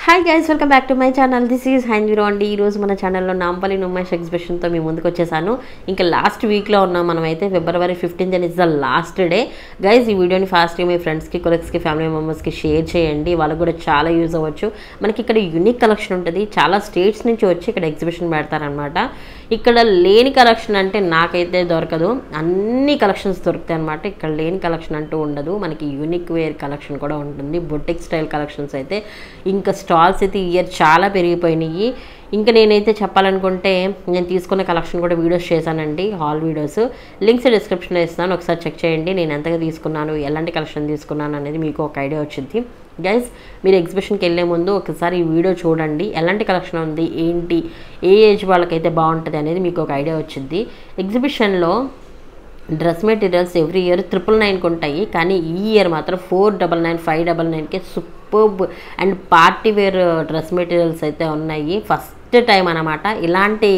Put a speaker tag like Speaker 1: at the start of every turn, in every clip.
Speaker 1: Hi guys, welcome back to my channel. This is హైంద్రో అండి. ఈరోజు మన ఛానల్లో నాంపల్లి నుమ్మేష్ ఎగ్జిబిషన్తో మీ ముందుకు వచ్చేసాను. ఇంకా లాస్ట్ వీక్లో ఉన్నాం మనమైతే. ఫిబ్రవరి 15th is the last day guys. ఈ వీడియోని ఫాస్ట్గా మీ ఫ్రెండ్స్కి, కొలీగ్స్కి, ఫ్యామిలీ మెంబర్స్కి షేర్ చేయండి. వాళ్ళకి కూడా చాలా యూజ్ అవ్వచ్చు. మనకి ఇక్కడ యూనిక్ కలెక్షన్ ఉంటుంది. చాలా స్టేట్స్ నుంచి వచ్చి ఇక్కడ ఎగ్జిబిషన్ పెడతారనమాట. ఇక్కడ లేని కలెక్షన్ అంటే నాకైతే దొరకదు. అన్ని కలెక్షన్స్ దొరుకుతాయి అనమాట. ఇక్కడ లేని కలెక్షన్ అంటూ ఉండదు. మనకి యూనిక్ వేర్ కలెక్షన్ కూడా ఉంటుంది. బొటిక్ స్టైల్ కలెక్షన్స్ అయితే ఇంకా స్టాల్స్ అయితే ఇయర్ చాలా పెరిగిపోయినాయి. ఇంకా నేనైతే చెప్పాలనుకుంటే నేను తీసుకున్న కలెక్షన్ కూడా వీడియోస్ చేశానండి, హాల్ వీడియోస్. లింక్స్ డిస్క్రిప్షన్లో ఇస్తున్నాను, ఒకసారి చెక్ చేయండి. నేను ఎంతగా తీసుకున్నాను, ఎలాంటి కలెక్షన్ తీసుకున్నాను అనేది మీకు ఒక ఐడియా వచ్చింది. గైస్, మీరు ఎగ్జిబిషన్కి వెళ్ళే ముందు ఒకసారి ఈ వీడియో చూడండి. ఎలాంటి కలెక్షన్ ఉంది, ఏంటి, ఏ ఏజ్ వాళ్ళకైతే బాగుంటుంది అనేది మీకు ఒక ఐడియా వచ్చింది. ఎగ్జిబిషన్లో డ్రెస్ మెటీరియల్స్ ఎవ్రీ ఇయర్ 999కి ఉంటాయి, కానీ ఈ ఇయర్ మాత్రం 499, 599కే superb and party wear dress materials అయితే ఉన్నాయి. ఫస్ట్ టైం అనమాట ఇలాంటి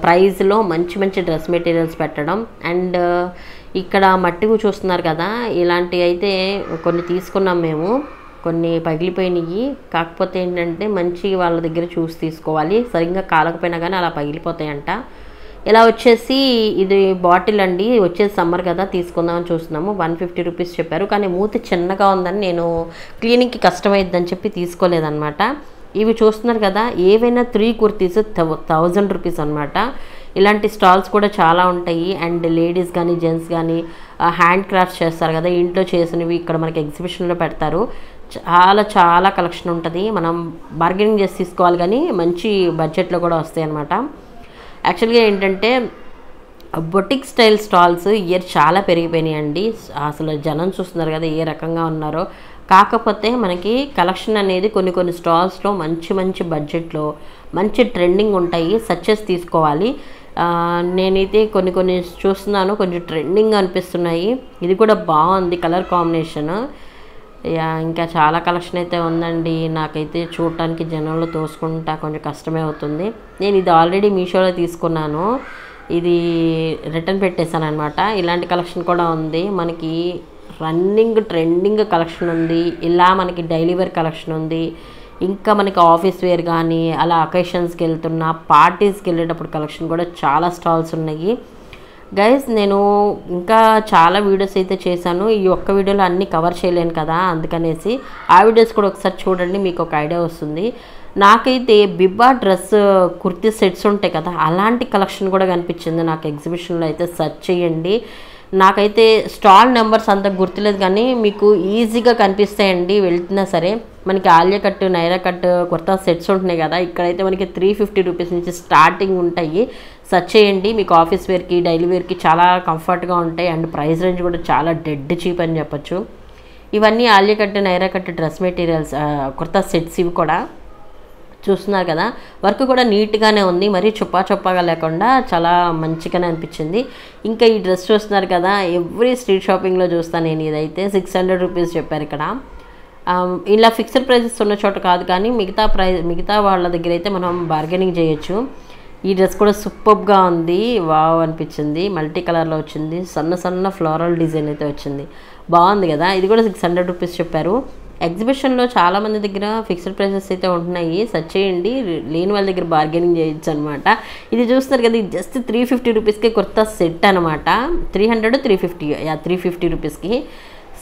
Speaker 1: ప్రైస్లో మంచి మంచి డ్రెస్ మెటీరియల్స్ పెట్టడం. అండ్ ఇక్కడ మట్టివి చూస్తున్నారు కదా, ఇలాంటివి అయితే కొన్ని తీసుకున్నాం మేము. కొన్ని పగిలిపోయినాయి. కాకపోతే ఏంటంటే మంచి వాళ్ళ దగ్గర చూసి తీసుకోవాలి. సరిగ్గా కాలకపోయినా కానీ అలా పగిలిపోతాయంట. ఇలా వచ్చేసి ఇది బాటిల్ అండి. వచ్చేసి సమ్మర్ కదా, తీసుకుందామని చూస్తున్నాము. 150 రూపీస్ చెప్పారు, కానీ మూతి చిన్నగా ఉందని నేను క్లీనింగ్కి కష్టమైద్దని చెప్పి తీసుకోలేదన్నమాట. ఇవి చూస్తున్నారు కదా, ఏవైనా 3 కుర్తీస్ 1000 రూపీస్ అనమాట. ఇలాంటి స్టాల్స్ కూడా చాలా ఉంటాయి. అండ్ లేడీస్ కానీ జెంట్స్ కానీ హ్యాండ్ క్రాఫ్ట్స్ చేస్తారు కదా, ఇంట్లో చేసినవి ఇక్కడ మనకి ఎగ్జిబిషన్లో పెడతారు. చాలా చాలా కలెక్షన్ ఉంటుంది. మనం బార్గెనింగ్ చేసి తీసుకోవాలి, కానీ మంచి బడ్జెట్లో కూడా వస్తాయి అన్నమాట. యాక్చువల్గా ఏంటంటే బొటిక్ స్టైల్ స్టాల్స్ ఇయర్ చాలా పెరిగిపోయినాయండి. అసలు జనం చూస్తున్నారు కదా ఏ రకంగా ఉన్నారో. కాకపోతే మనకి కలెక్షన్ అనేది కొన్ని కొన్ని స్టాల్స్లో మంచి మంచి బడ్జెట్లో మంచి ట్రెండింగ్ ఉంటాయి. సక్సెస్ తీసుకోవాలి. నేనైతే కొన్ని కొన్ని చూస్తున్నాను, కొంచెం ట్రెండింగ్ అనిపిస్తున్నాయి. ఇది కూడా బాగుంది కలర్ కాంబినేషన్. ఇంకా చాలా కలెక్షన్ అయితే ఉందండి. నాకైతే చూడటానికి జనంలో తోసుకుంటా కొంచెం కష్టమే అవుతుంది. నేను ఇది ఆల్రెడీ మీషోలో తీసుకున్నాను, ఇది రిటర్న్ పెట్టేశాను అనమాట. ఇలాంటి కలెక్షన్ కూడా ఉంది. మనకి రన్నింగ్ ట్రెండింగ్ కలెక్షన్ ఉంది. ఇలా మనకి డైలీ వేర్ కలెక్షన్ ఉంది. ఇంకా మనకి ఆఫీస్ వేర్ కానీ అలా అకేషన్స్కి వెళ్తున్న, పార్టీస్కి వెళ్ళేటప్పుడు కలెక్షన్ కూడా చాలా స్టాల్స్ ఉన్నాయి. గైస్, నేను ఇంకా చాలా వీడియోస్ అయితే చేశాను. ఈ ఒక్క వీడియోలో అన్నీ కవర్ చేయలేను కదా, అందుకనేసి ఆ వీడియోస్ కూడా ఒకసారి చూడండి, మీకు ఒక ఐడియా వస్తుంది. నాకైతే బిబ్బా డ్రెస్ కుర్తీ సెట్స్ ఉంటాయి కదా, అలాంటి కలెక్షన్ కూడా కనిపించింది నాకు ఎగ్జిబిషన్లో. అయితే సెర్చ్ చేయండి. నాకైతే స్టాల్ నెంబర్స్ అంత గుర్తులేదు, కానీ మీకు ఈజీగా కనిపిస్తాయండి వెళ్తున్నా సరే. మనకి Alia cut, Naira cut kurta sets ఉంటున్నాయి కదా, ఇక్కడైతే మనకి 350 రూపీస్ నుంచి స్టార్టింగ్ ఉంటాయి. సెర్చ్ చేయండి. మీకు ఆఫీస్ వేర్కి, డైలీ వేర్కి చాలా కంఫర్ట్గా ఉంటాయి. అండ్ ప్రైస్ రేంజ్ కూడా చాలా డెడ్ చీప్ అని చెప్పొచ్చు. ఇవన్నీ Alia cut, Naira cut dress materials kurta sets. ఇవి కూడా చూస్తున్నారు కదా, వర్క్ కూడా నీట్గానే ఉంది. మరీ చొప్పాగా లేకుండా చాలా మంచిగానే అనిపించింది. ఇంకా ఈ డ్రెస్ చూస్తున్నారు కదా, ఎవ్రీ స్ట్రీట్ షాపింగ్లో చూస్తాను నేను. ఇదైతే 600 రూపీస్ చెప్పారు ఇక్కడ. ఇలా ఫిక్స్డ్ ప్రైజెస్ ఉన్న చోట కాదు, కానీ మిగతా వాళ్ళ దగ్గర అయితే మనం బార్గెనింగ్ చేయొచ్చు. ఈ డ్రెస్ కూడా సూపర్గా ఉంది, వావ్ అనిపించింది. మల్టీ కలర్లో వచ్చింది, సన్న ఫ్లోరల్ డిజైన్ అయితే వచ్చింది. బాగుంది కదా. ఇది కూడా 600 రూపీస్ చెప్పారు. ఎగ్జిబిషన్లో చాలామంది దగ్గర ఫిక్స్డ్ ప్రైసెస్ అయితే ఉంటున్నాయి. సెర్చ్ చేయండి. లేని వాళ్ళ దగ్గర బార్గెనింగ్ చేయొచ్చు అనమాట. ఇది చూస్తున్నారు కదా, ఇది జస్ట్ 350 రూపీస్కి కుర్తా సెట్ అనమాట. 350 రూపీస్కి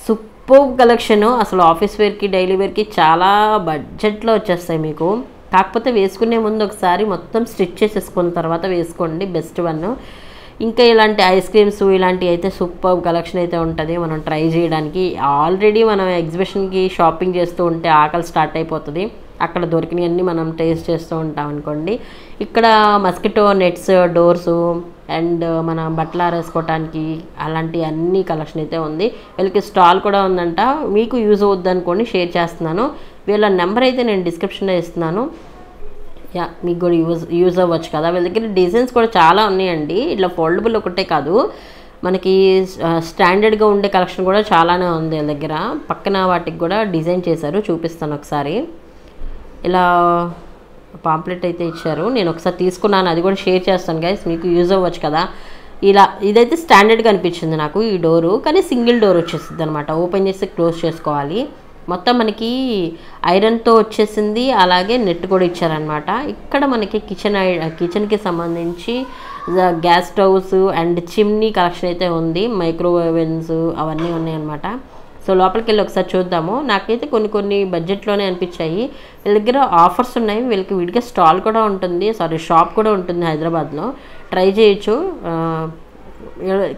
Speaker 1: సూపర్ కలెక్షన్. అసలు ఆఫీస్ వేర్కి, డైలీ వేర్కి చాలా బడ్జెట్లో వచ్చేస్తాయి మీకు. కాకపోతే వేసుకునే ముందు ఒకసారి మొత్తం స్టిచ్ చేసేసుకున్న తర్వాత వేసుకోండి, బెస్ట్ వన్. ఇంకా ఇలాంటి ఐస్ క్రీమ్స్ ఇలాంటివి అయితే సూపర్ కలెక్షన్ అయితే ఉంటుంది మనం ట్రై చేయడానికి. ఆల్రెడీ మనం ఎగ్జిబిషన్కి షాపింగ్ చేస్తూ ఉంటే ఆకలి స్టార్ట్ అయిపోతుంది. అక్కడ దొరికినవన్నీ మనం టేస్ట్ చేస్తూ ఉంటాం అనుకోండి. ఇక్కడ మస్కిటో నెట్స్, డోర్సు అండ్ మన బట్టలు ఆరేసుకోవటానికి అలాంటి అన్ని కలెక్షన్ అయితే ఉంది. వీళ్ళకి స్టాల్ కూడా ఉందంట. మీకు యూజ్ అవుద్ది అనుకోండి, షేర్ చేస్తున్నాను. వీళ్ళ నెంబర్ అయితే నేను డిస్క్రిప్షన్లో ఇస్తున్నాను. మీకు కూడా యూజ్ అవ్వచ్చు కదా. వీళ్ళ దగ్గర డిజైన్స్ కూడా చాలా ఉన్నాయండి. ఇట్లా ఫోల్డబుల్ ఒకటే కాదు, మనకి స్టాండర్డ్గా ఉండే కలెక్షన్ కూడా చాలానే ఉంది వీళ్ళ దగ్గర. పక్కన వాటికి కూడా డిజైన్ చేశారు, చూపిస్తాను ఒకసారి. ఇలా పాంప్లెట్ అయితే ఇచ్చారు, నేను ఒకసారి తీసుకున్నాను, అది కూడా షేర్ చేస్తాను గైస్, మీకు యూజ్ అవ్వచ్చు కదా. ఇలా ఇదైతే స్టాండర్డ్గా అనిపించింది నాకు ఈ డోరు, కానీ సింగిల్ డోర్ వచ్చేస్తుంది అనమాట. ఓపెన్ చేసి క్లోజ్ చేసుకోవాలి. మొత్తం మనకి ఐరన్తో వచ్చేసింది, అలాగే నెట్ కూడా ఇచ్చారనమాట. ఇక్కడ మనకి కిచెన్కి సంబంధించి gas stoves and chimney collection అయితే ఉంది, మైక్రోవేవెన్స్ అవన్నీ ఉన్నాయన్నమాట. సో లోపలికి వెళ్ళి ఒకసారి చూద్దాము. నాకైతే కొన్ని బడ్జెట్లోనే అనిపించాయి. వీళ్ళ దగ్గర ఆఫర్స్ ఉన్నాయి, వీళ్ళకి విడిగా స్టాల్ కూడా ఉంటుంది, షాప్ కూడా ఉంటుంది హైదరాబాద్లో, ట్రై చేయొచ్చు.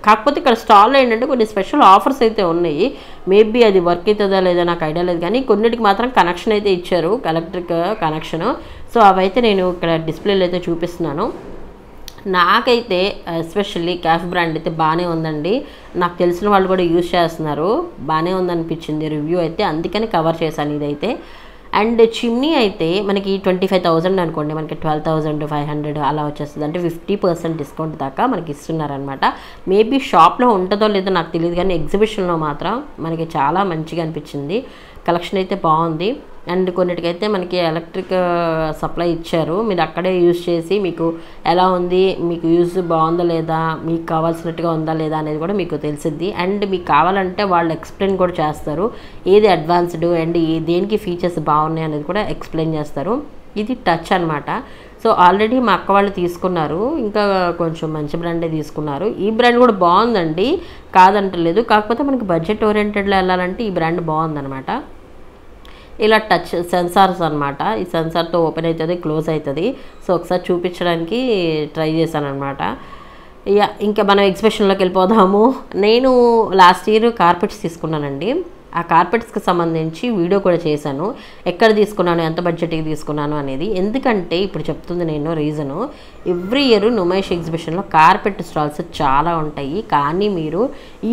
Speaker 1: కాకపోతే ఇక్కడ స్టాల్లో ఏంటంటే కొన్ని స్పెషల్ ఆఫర్స్ అయితే ఉన్నాయి. మేబీ అది వర్క్ అవుతుందా లేదా నాకు ఐడియా లేదు, కానీ కొన్నిటికి మాత్రం కనెక్షన్ అయితే ఇచ్చారు, ఎలక్ట్రిక్ కనెక్షను. సో అవైతే నేను ఇక్కడ డిస్ప్లేలో అయితే చూపిస్తున్నాను. నాకైతే ఎస్పెషల్లీ క్యాఫ్ బ్రాండ్ అయితే బాగానే ఉందండి. నాకు తెలిసిన వాళ్ళు కూడా యూజ్ చేస్తున్నారు, బాగానే ఉందనిపించింది రివ్యూ అయితే, అందుకని కవర్ చేశాను ఇదైతే. అండ్ చిమ్నీ అయితే మనకి 25,000 అనుకోండి, మనకి 12,500 అలా వచ్చేస్తుంది. అంటే 50% డిస్కౌంట్ దాకా మనకి ఇస్తున్నారనమాట. మేబీ షాప్లో ఉంటుందో లేదో నాకు తెలియదు, కానీ ఎగ్జిబిషన్లో మాత్రం మనకి చాలా మంచిగా అనిపించింది. కలెక్షన్ అయితే బాగుంది. అండ్ కొన్నిటికైతే మనకి ఎలక్ట్రిక్ సప్లై ఇచ్చారు, మీరు అక్కడే యూజ్ చేసి మీకు ఎలా ఉంది, మీకు యూజ్ బాగుందా లేదా, మీకు కావాల్సినట్టుగా ఉందా లేదా అనేది కూడా మీకు తెలిసిద్ది. అండ్ మీకు కావాలంటే వాళ్ళు ఎక్స్ప్లెయిన్ కూడా చేస్తారు, ఏది అడ్వాన్స్డ్ అండ్ దేనికి ఫీచర్స్ బాగున్నాయి అనేది కూడా ఎక్స్ప్లెయిన్ చేస్తారు. ఇది టచ్ అనమాట. సో ఆల్రెడీ మా అక్క వాళ్ళు తీసుకున్నారు, ఇంకా కొంచెం మంచి బ్రాండే తీసుకున్నారు. ఈ బ్రాండ్ కూడా బాగుందండి, కాదంటలేదు, కాకపోతే మనకి బడ్జెట్ ఓరియంటెడ్లో వెళ్ళాలంటే ఈ బ్రాండ్ బాగుందనమాట. ఇలా టచ్ సెన్సార్స్ అనమాట, ఈ సెన్సార్తో ఓపెన్ అవుతుంది, క్లోజ్ అవుతుంది. సో ఒకసారి చూపించడానికి ట్రై చేశాను అనమాట. ఇంకా మనం ఎగ్జిబిషన్లోకి వెళ్ళిపోదాము. నేను లాస్ట్ ఇయర్ కార్పెట్స్ తీసుకున్నానండి. ఆ కార్పెట్స్కి సంబంధించి వీడియో కూడా చేశాను, ఎక్కడ తీసుకున్నాను, ఎంత బడ్జెట్కి తీసుకున్నాను అనేది. ఎందుకంటే ఇప్పుడు చెప్తుంది నేను రీజను, ఎవ్రీ ఇయర్ నుమైష్ ఎగ్జిబిషన్లో కార్పెట్ స్టాల్స్ చాలా ఉంటాయి, కానీ మీరు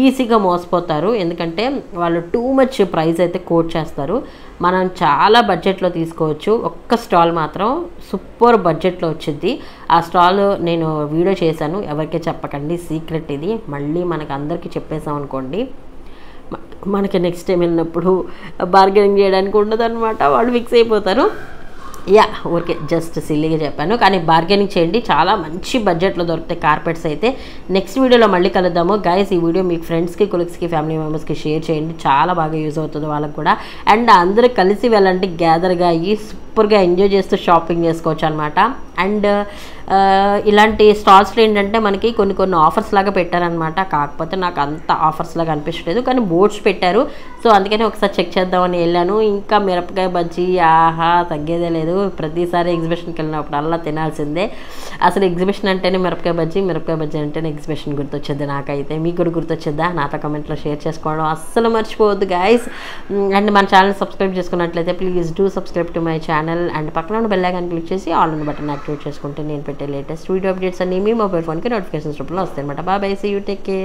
Speaker 1: ఈజీగా మోసపోతారు. ఎందుకంటే వాళ్ళు టూ మచ్ ప్రైస్ అయితే కోట్ చేస్తారు. మనం చాలా బడ్జెట్లో తీసుకోవచ్చు. ఒక్క స్టాల్ మాత్రం సూపర్ బడ్జెట్లో వచ్చింది. ఆ స్టాల్ నేను వీడియో చేశాను, ఎవరికీ చెప్పకండి, సీక్రెట్ ఇది. మళ్ళీ మనకు అందరికీ చెప్పేసాం అనుకోండి, మనకి నెక్స్ట్ టైం వెళ్ళినప్పుడు బార్గెనింగ్ చేయడానికి ఉండదు అనమాట, వాళ్ళు ఫిక్స్ అయిపోతారు. ఊరికే జస్ట్ సిల్లీగా చెప్పాను, కానీ బార్గెనింగ్ చేయండి, చాలా మంచి బడ్జెట్లో దొరుకుతాయి కార్పెట్స్ అయితే. నెక్స్ట్ వీడియోలో మళ్ళీ కలుద్దాము గైస్. ఈ వీడియో మీకు ఫ్రెండ్స్కి, కొలీగ్స్కి, ఫ్యామిలీ మెంబర్స్కి షేర్ చేయండి, చాలా బాగా యూజ్ అవుతుంది వాళ్ళకి కూడా. అండ్ అందరూ కలిసి వెళ్ళండి, గ్యాదర్గా అయ్యి సూపర్గా ఎంజాయ్ చేస్తూ షాపింగ్ చేసుకోవచ్చు అనమాట. అండ్ ఇలాంటి స్టాల్స్లో ఏంటంటే మనకి కొన్ని ఆఫర్స్ లాగా పెట్టారనమాట, కాకపోతే నాకు అంత ఆఫర్స్ లాగా అనిపించలేదు, కానీ బోర్డ్స్ పెట్టారు. సో అందుకని ఒకసారి చెక్ చేద్దామని వెళ్ళాను. ఇంకా మిరపకాయ బజ్జీ ఆహా తగ్గేదే లేదు, ప్రతిసారి ఎగ్జిబిషన్కి వెళ్ళినప్పుడు అలా తినాల్సిందే. అసలు ఎగ్జిబిషన్ అంటేనే మిరపకాయ బజ్జీ అంటేనే ఎగ్జిబిషన్ గుర్తొచ్చేది నాకైతే. మీకు కూడా గుర్తొచ్చేద్దా? నాతో కమెంట్లో షేర్ చేసుకోవడం అస్సలు మర్చిపోవద్దు గైస్. అండ్ మన ఛానల్ సబ్స్క్రైబ్ చేసుకున్నట్లయితే please do subscribe to my channel. And పక్కన ఉన్న బెల్ ఐకాన్ క్లిక్ చేసి ఆల్ ఉన్న బటన్ యాక్టివేట్ చేసుకుంటే నేను పెట్టే లేటెస్ట్ వీడియో అప్డేట్స్ అన్ని మీ మొబైల్ ఫోన్కి నోటిఫికేషన్స్ రూపంలో వస్తాయి అనమాట. Bye, see you, take care.